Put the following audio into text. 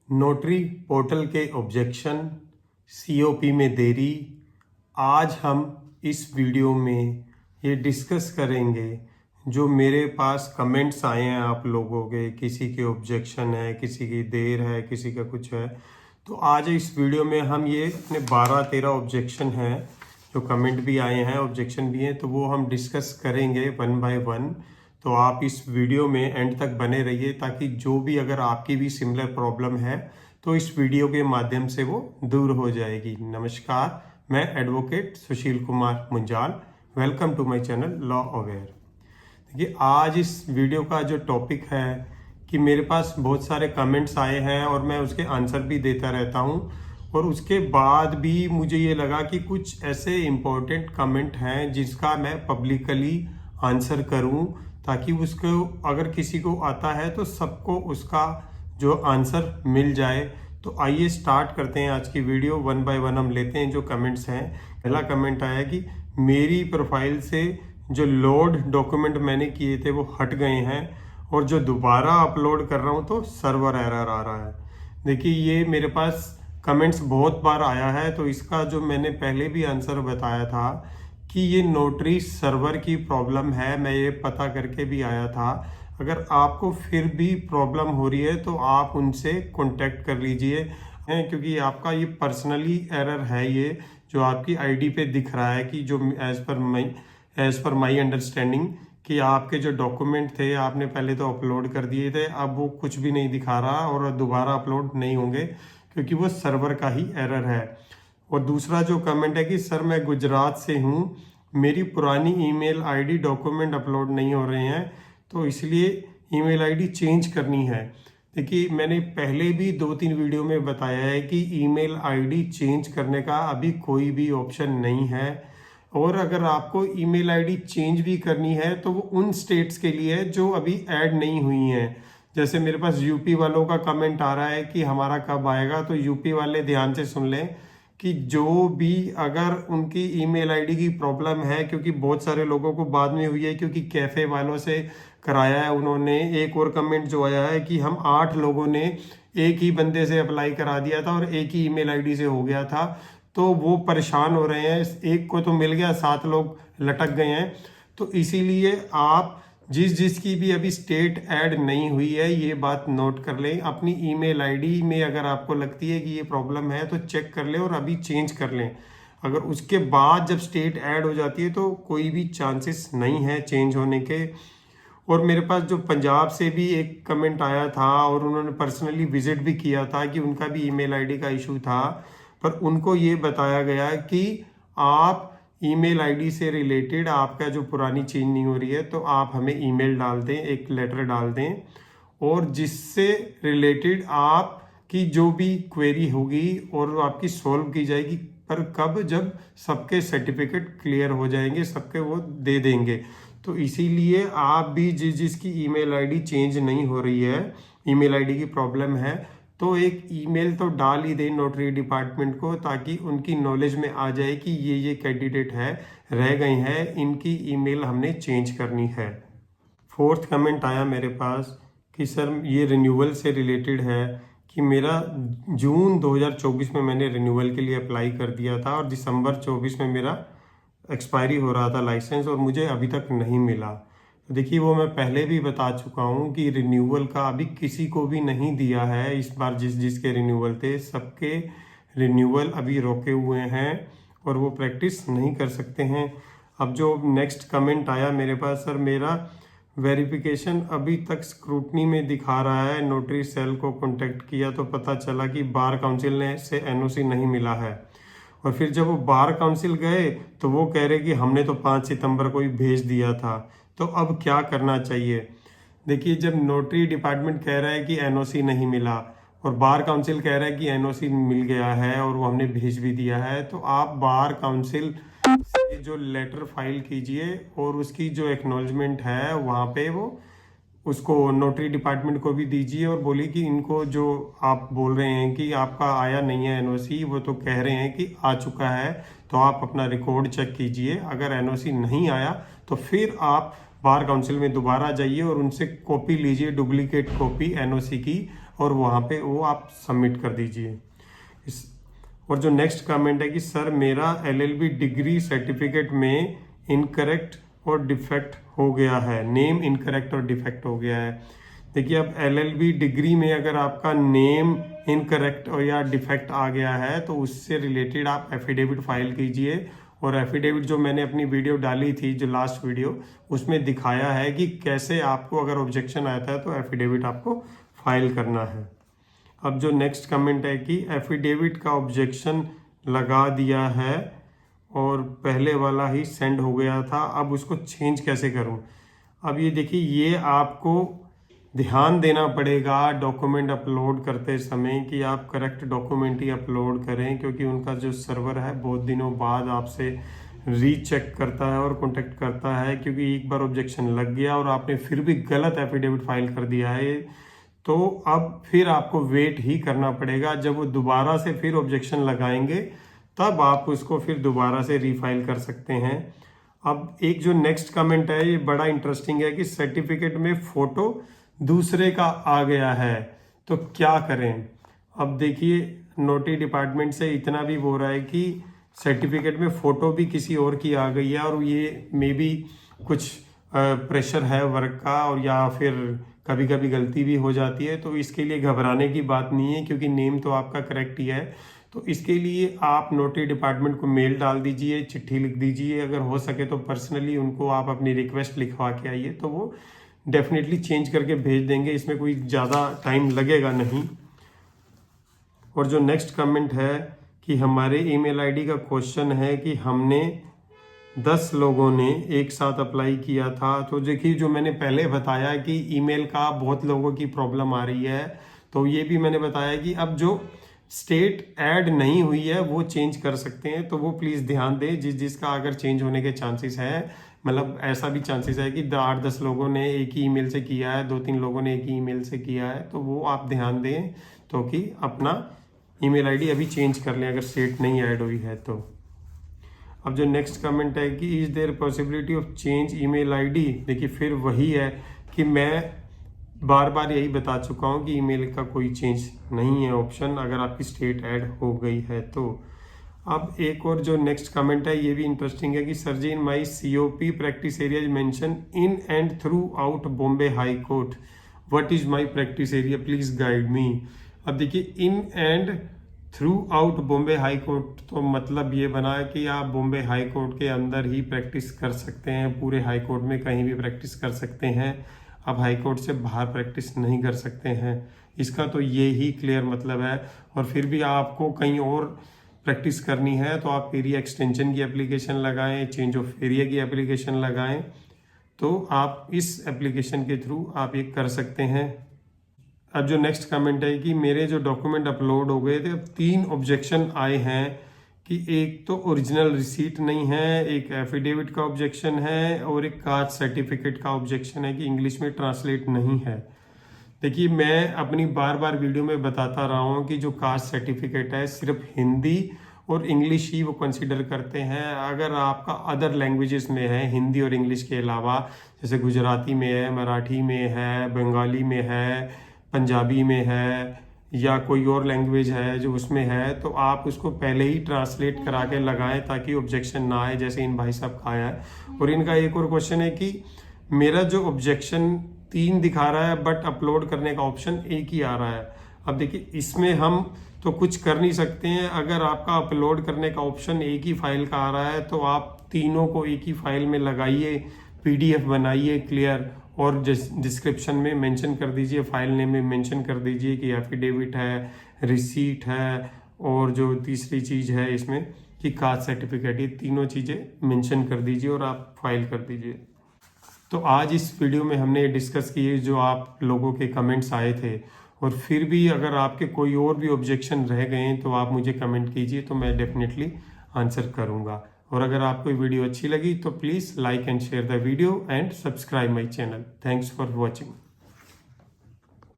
Notary portal के objection, COP में देरी। आज हम इस वीडियो में ये डिस्कस करेंगे जो मेरे पास कमेंट्स आए हैं आप लोगों के। किसी के ऑब्जेक्शन है, किसी की देर है, किसी का कुछ है। तो आज इस वीडियो में हम ये अपने 12-13 ऑब्जेक्शन हैं जो कमेंट भी आए हैं, ऑब्जेक्शन भी हैं, तो वो हम डिस्कस करेंगे वन बाय वन। तो आप इस वीडियो में एंड तक बने रहिए ताकि जो भी अगर आपकी भी सिमिलर प्रॉब्लम है तो इस वीडियो के माध्यम से वो दूर हो जाएगी। नमस्कार, मैं advocate Sushil Kumar Munjal. Welcome to my channel law aware. देखिए, आज इस वीडियो का जो टॉपिक है कि मेरे पास बहुत सारे कमेंट्स आए हैं और मैं उसके आंसर भी देता रहता हूँ, और उसके बाद भी मुझे ये लगा कि कुछ ऐसे इम्पोर्टेंट कमेंट हैं जिसका मैं पब्लिकली आंसर करूं ताकि उसको अगर किसी को आता है तो सबको उसका जो आंसर मिल जाए। तो आइए स्टार्ट करते हैं आज की वीडियो। वन बाय वन हम लेते हैं जो कमेंट्स हैं। पहला कमेंट आया कि मेरी प्रोफाइल से जो लोड डॉक्यूमेंट मैंने किए थे वो हट गए हैं और जो दोबारा अपलोड कर रहा हूँ तो सर्वर एरर आ रहा है। देखिए, ये मेरे पास कमेंट्स बहुत बार आया है, तो इसका जो मैंने पहले भी आंसर बताया था कि ये नोटरी सर्वर की प्रॉब्लम है। मैं ये पता करके भी आया था। अगर आपको फिर भी प्रॉब्लम हो रही है तो आप उनसे कांटेक्ट कर लीजिए, क्योंकि आपका ये पर्सनली एरर है। ये जो आपकी आईडी पे दिख रहा है कि जो एज पर माई अंडरस्टैंडिंग कि आपके जो डॉक्यूमेंट थे आपने पहले तो अपलोड कर दिए थे, अब वो कुछ भी नहीं दिखा रहा और दोबारा अपलोड नहीं होंगे क्योंकि वो सर्वर का ही एरर है। और दूसरा जो कमेंट है कि सर मैं गुजरात से हूँ, मेरी पुरानी ईमेल आईडी डॉक्यूमेंट अपलोड नहीं हो रहे हैं तो इसलिए ईमेल आईडी चेंज करनी है। देखिए, मैंने पहले भी 2-3 वीडियो में बताया है कि ईमेल आईडी चेंज करने का अभी कोई भी ऑप्शन नहीं है, और अगर आपको ईमेल आईडी चेंज भी करनी है तो वो उन स्टेट्स के लिए है जो अभी ऐड नहीं हुई हैं। जैसे मेरे पास यूपी वालों का कमेंट आ रहा है कि हमारा कब आएगा, तो यूपी वाले ध्यान से सुन लें कि जो भी अगर उनकी ईमेल आईडी की प्रॉब्लम है, क्योंकि बहुत सारे लोगों को बाद में हुई है क्योंकि कैफ़े वालों से कराया है उन्होंने। एक और कमेंट जो आया है कि हम 8 लोगों ने एक ही बंदे से अप्लाई करा दिया था और एक ही ईमेल आईडी से हो गया था, तो वो परेशान हो रहे हैं। एक को तो मिल गया, 7 लोग लटक गए हैं। तो इसीलिए आप जिसकी भी अभी स्टेट ऐड नहीं हुई है ये बात नोट कर लें। अपनी ईमेल आईडी में अगर आपको लगती है कि ये प्रॉब्लम है तो चेक कर लें और अभी चेंज कर लें। अगर उसके बाद जब स्टेट ऐड हो जाती है तो कोई भी चांसेस नहीं है चेंज होने के। और मेरे पास जो पंजाब से भी एक कमेंट आया था और उन्होंने पर्सनली विजिट भी किया था कि उनका भी ईमेल आईडी का इशू था, पर उनको ये बताया गया कि आप ईमेल आईडी से रिलेटेड आपका जो पुरानी चेंज नहीं हो रही है तो आप हमें ईमेल डाल दें, एक लेटर डाल दें, और जिससे रिलेटेड आपकी जो भी क्वेरी होगी और आपकी सॉल्व की जाएगी। पर कब, जब सबके सर्टिफिकेट क्लियर हो जाएंगे, सबके वो दे देंगे। तो इसीलिए आप भी जिसकी ईमेल आईडी चेंज नहीं हो रही है, ईमेल आईडी की प्रॉब्लम है, तो एक ईमेल तो डाल ही दें नोटरी डिपार्टमेंट को ताकि उनकी नॉलेज में आ जाए कि ये कैंडिडेट है, रह गए हैं, इनकी ईमेल हमने चेंज करनी है। फोर्थ कमेंट आया मेरे पास कि सर ये रिन्यूअल से रिलेटेड है कि मेरा जून 2024 में मैंने रिन्यूअल के लिए अप्लाई कर दिया था और दिसंबर 24 में मेरा एक्सपायरी हो रहा था लाइसेंस और मुझे अभी तक नहीं मिला। तो देखिए, वो मैं पहले भी बता चुका हूँ कि रिन्यूअल का अभी किसी को भी नहीं दिया है। इस बार जिसके रिन्यूअल थे सबके रिन्यूअल अभी रोके हुए हैं और वो प्रैक्टिस नहीं कर सकते हैं। अब जो नेक्स्ट कमेंट आया मेरे पास, सर मेरा वेरिफिकेशन अभी तक स्क्रूटनी में दिखा रहा है, नोटरी सेल को कांटेक्ट किया तो पता चला कि बार काउंसिल ने से एनओसी नहीं मिला है। और फिर जब वो बार काउंसिल गए तो वो कह रहे कि हमने तो 5 सितंबर को ही भेज दिया था, तो अब क्या करना चाहिए। देखिए, जब नोटरी डिपार्टमेंट कह रहा है कि एनओसी नहीं मिला और बार काउंसिल कह रहा है कि एनओसी मिल गया है और वो हमने भेज भी दिया है, तो आप बार काउंसिल से जो लेटर फाइल कीजिए और उसकी जो एक्नॉलेजमेंट है वहाँ पे वो उसको नोटरी डिपार्टमेंट को भी दीजिए और बोलिए कि इनको जो आप बोल रहे हैं कि आपका आया नहीं है एनओसी, वो तो कह रहे हैं कि आ चुका है, तो आप अपना रिकॉर्ड चेक कीजिए। अगर एनओसी नहीं आया तो फिर आप बार काउंसिल में दोबारा जाइए और उनसे कॉपी लीजिए, डुप्लीकेट कॉपी एनओसी की। और वहाँ पे वो आप सबमिट कर दीजिए। और जो नेक्स्ट कमेंट है कि सर मेरा LLB डिग्री सर्टिफिकेट में इनकरेक्ट और डिफेक्ट हो गया है, नेम इनकरेक्ट और डिफेक्ट हो गया है। देखिए अब LLB डिग्री में अगर आपका नेम इनकरेक्ट और या डिफेक्ट आ गया है तो उससे रिलेटेड आप एफिडेविट फाइल कीजिए। और एफिडेविट जो मैंने अपनी वीडियो डाली थी, जो लास्ट वीडियो, उसमें दिखाया है कि कैसे आपको अगर ऑब्जेक्शन आता है तो एफिडेविट आपको फाइल करना है। अब जो नेक्स्ट कमेंट है कि एफिडेविट का ऑब्जेक्शन लगा दिया है और पहले वाला ही सेंड हो गया था, अब उसको चेंज कैसे करूं। अब ये देखिए, ये आपको ध्यान देना पड़ेगा डॉक्यूमेंट अपलोड करते समय कि आप करेक्ट डॉक्यूमेंट ही अपलोड करें, क्योंकि उनका जो सर्वर है बहुत दिनों बाद आपसे रीचेक करता है और कॉन्टेक्ट करता है, क्योंकि एक बार ऑब्जेक्शन लग गया और आपने फिर भी गलत एफिडेविट फाइल कर दिया है तो अब फिर आपको वेट ही करना पड़ेगा। जब वो दोबारा से फिर ऑब्जेक्शन लगाएंगे तब आप उसको फिर दोबारा से रीफाइल कर सकते हैं। अब एक जो नेक्स्ट कमेंट है ये बड़ा इंटरेस्टिंग है कि सर्टिफिकेट में फोटो दूसरे का आ गया है तो क्या करें। अब देखिए, नोटरी डिपार्टमेंट से इतना भी बोल रहा है कि सर्टिफिकेट में फोटो भी किसी और की आ गई है और ये मे बी कुछ प्रेशर है वर्क का, और या फिर कभी कभी गलती भी हो जाती है, तो इसके लिए घबराने की बात नहीं है, क्योंकि नेम तो आपका करेक्ट ही है। तो इसके लिए आप नोटरी डिपार्टमेंट को मेल डाल दीजिए, चिट्ठी लिख दीजिए, अगर हो सके तो पर्सनली उनको आप अपनी रिक्वेस्ट लिखवा के आइए, तो वो डेफिनेटली चेंज करके भेज देंगे, इसमें कोई ज़्यादा टाइम लगेगा नहीं। और जो नेक्स्ट कमेंट है कि हमारे ईमेल आईडी का क्वेश्चन है कि हमने 10 लोगों ने एक साथ अप्लाई किया था। तो देखिए, जो मैंने पहले बताया कि ईमेल का बहुत लोगों की प्रॉब्लम आ रही है, तो ये भी मैंने बताया कि अब जो स्टेट ऐड नहीं हुई है वो चेंज कर सकते हैं, तो वो प्लीज़ ध्यान दें। जिसका अगर चेंज होने के चांसेस है, मतलब ऐसा भी चांसेस है कि 8-10 लोगों ने एक ही ईमेल से किया है, 2-3 लोगों ने एक ही ईमेल से किया है, तो वो आप ध्यान दें तो कि अपना ईमेल आईडी अभी चेंज कर लें अगर स्टेट नहीं ऐड हुई है तो। अब जो नेक्स्ट कमेंट है कि is there possibility of change email ID. देखिए, फिर वही है कि मैं बार बार यही बता चुका हूँ कि ईमेल का कोई चेंज नहीं है ऑप्शन, अगर आपकी स्टेट ऐड हो गई है तो। अब एक और जो नेक्स्ट कमेंट है ये भी इंटरेस्टिंग है कि sir ji, in my COP practice area is mention in and throughout Bombay High Court, what is my practice area, please guide me. अब देखिए, in and throughout Bombay High Court तो मतलब ये बना है कि आप बॉम्बे हाई कोर्ट के अंदर ही प्रैक्टिस कर सकते हैं, पूरे हाई कोर्ट में कहीं भी प्रैक्टिस कर सकते हैं, आप हाई कोर्ट से बाहर प्रैक्टिस नहीं कर सकते हैं। इसका तो ये ही क्लियर मतलब है। और फिर भी आपको कहीं और प्रैक्टिस करनी है तो आप एरिया एक्सटेंशन की एप्लीकेशन लगाएं, चेंज ऑफ एरिया की एप्लीकेशन लगाएं, तो आप इस एप्लीकेशन के थ्रू आप ये कर सकते हैं। अब जो नेक्स्ट कमेंट है कि मेरे जो डॉक्यूमेंट अपलोड हो गए थे, अब 3 ऑब्जेक्शन आए हैं कि एक तो ओरिजिनल रिसीट नहीं है, एक एफिडेविट का ऑब्जेक्शन है और एक कास्ट सर्टिफिकेट का ऑब्जेक्शन है कि इंग्लिश में ट्रांसलेट नहीं है। देखिए, मैं अपनी बार बार वीडियो में बताता रहा हूँ कि जो कास्ट सर्टिफिकेट है सिर्फ हिंदी और इंग्लिश ही वो कंसीडर करते हैं। अगर आपका अदर लैंग्वेजेस में है, हिंदी और इंग्लिश के अलावा, जैसे गुजराती में है, मराठी में है, बंगाली में है, पंजाबी में है, या कोई और लैंग्वेज है जो उसमें है, तो आप उसको पहले ही ट्रांसलेट करा के लगाएं ताकि ऑब्जेक्शन ना आए, जैसे इन भाई साहब का आया है। और इनका एक और क्वेश्चन है कि मेरा जो ऑब्जेक्शन 3 दिखा रहा है बट अपलोड करने का ऑप्शन 1 ही आ रहा है। अब देखिए, इसमें हम तो कुछ कर नहीं सकते हैं। अगर आपका अपलोड करने का ऑप्शन 1 ही फाइल का आ रहा है तो आप तीनों को एक ही फाइल में लगाइए, PDF बनाइए क्लियर, और डिस्क्रिप्शन में मेंशन कर दीजिए, फाइल नेम में मेंशन कर दीजिए कि एफिडेविट है, रिसीट है, और जो तीसरी चीज़ है इसमें कि कास्ट सर्टिफिकेट, ये तीनों चीज़ें मेंशन कर दीजिए और आप फाइल कर दीजिए। तो आज इस वीडियो में हमने डिस्कस किए जो आप लोगों के कमेंट्स आए थे, और फिर भी अगर आपके कोई और भी ऑब्जेक्शन रह गए हैं तो आप मुझे कमेंट कीजिए, तो मैं डेफिनेटली आंसर करूँगा। और अगर आपको वीडियो अच्छी लगी तो please like and share the video and subscribe my channel. Thanks for watching.